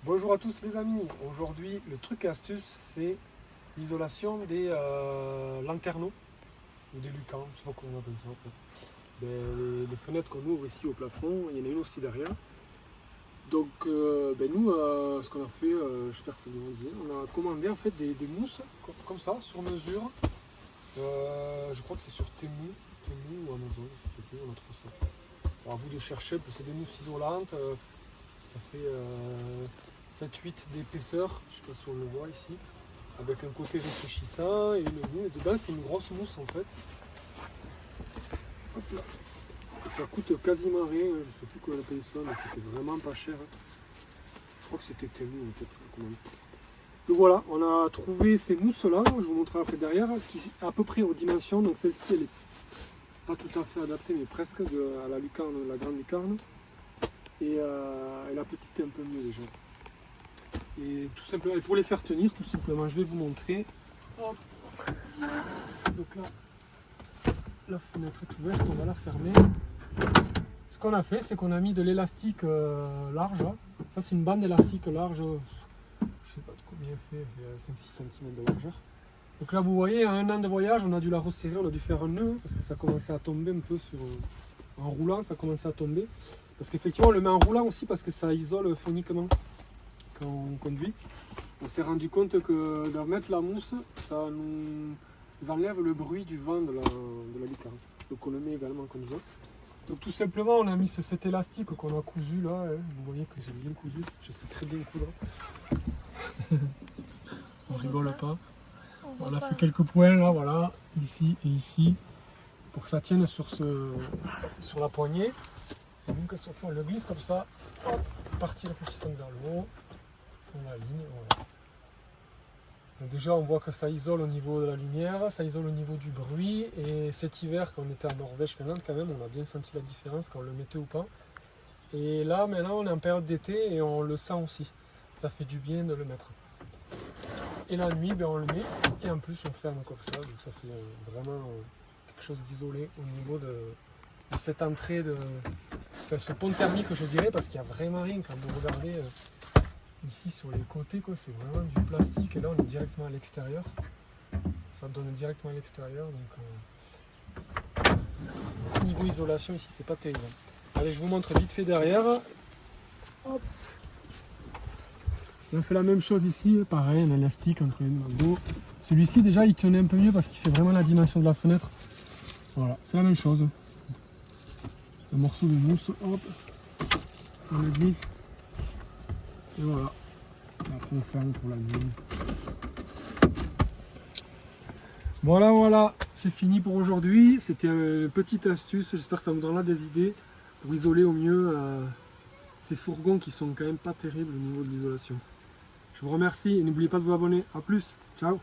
Bonjour à tous les amis, aujourd'hui le truc et astuce c'est l'isolation des lanterneaux ou des lucans, je sais pas comment on appelle ça en fait. Les fenêtres qu'on ouvre ici au plafond, il y en a une aussi derrière. Donc nous ce qu'on a fait, j'espère que ça vous dit, on a commandé en fait des mousses comme ça sur mesure. Je crois que c'est sur Temu ou Amazon, je sais plus, on a trouvé ça. Alors à vous de chercher, c'est des mousses isolantes. Ça fait 7-8 d'épaisseur, je ne sais pas si on le voit ici, avec un côté réfléchissant et une mousse. Et dedans, c'est une grosse mousse en fait. Hop là. Et ça coûte quasiment rien, je ne sais plus comment on appelle ça, mais c'était vraiment pas cher. Je crois que c'était Temu en fait. Donc voilà, on a trouvé ces mousses là, je vous montrerai après derrière, qui est à peu près aux dimensions. Donc celle-ci, elle est pas tout à fait adaptée, mais presque à la lucarne, la grande lucarne. Et la petite est un peu mieux déjà. Et tout simplement, et pour les faire tenir, tout simplement, je vais vous montrer. Hop. Donc là, la fenêtre est ouverte, on va la fermer. Ce qu'on a fait, c'est qu'on a mis de l'élastique large. Ça, c'est une bande élastique large, je sais pas de combien il fait 5-6 cm de largeur. Donc là, vous voyez, à 1 an de voyage, on a dû la resserrer, on a dû faire un nœud, parce que ça commençait à tomber un peu en roulant, ça commençait à tomber. Parce qu'effectivement, on le met en roulant aussi parce que ça isole phoniquement quand on conduit. On s'est rendu compte que de mettre la mousse, ça nous enlève le bruit du vent de la lucarne. Donc on le met également comme ça. Donc tout simplement, on a mis cet élastique qu'on a cousu là. Vous voyez que j'ai bien cousu, je sais très bien coudre. On rigole pas. On a fait quelques points là, voilà, ici et ici, pour que ça tienne sur la poignée. Et donc on le glisse comme ça, hop, partie réfléchissante vers le haut, on aligne, voilà. Donc déjà on voit que ça isole au niveau de la lumière, ça isole au niveau du bruit, et cet hiver quand on était en Norvège, Finlande quand même, on a bien senti la différence quand on le mettait ou pas. Et là maintenant on est en période d'été et on le sent aussi, ça fait du bien de le mettre. Et la nuit on le met, et en plus on ferme comme ça, donc ça fait vraiment quelque chose d'isolé au niveau de cette entrée ce pont thermique, je dirais, parce qu'il n'y a vraiment rien quand vous regardez ici sur les côtés, c'est vraiment du plastique, et là on est directement à l'extérieur, ça donne directement à l'extérieur, donc niveau isolation ici c'est pas terrible. Allez, je vous montre vite fait derrière. Hop. On fait la même chose ici, pareil, un élastique entre les deux. Celui-ci déjà il tenait un peu mieux parce qu'il fait vraiment la dimension de la fenêtre. Voilà, c'est la même chose. Un morceau de mousse, hop, on le glisse, et voilà. Et après on ferme pour la nuit. Voilà, c'est fini pour aujourd'hui. C'était une petite astuce, j'espère que ça vous donnera des idées pour isoler au mieux ces fourgons qui sont quand même pas terribles au niveau de l'isolation. Je vous remercie et n'oubliez pas de vous abonner. A plus, ciao.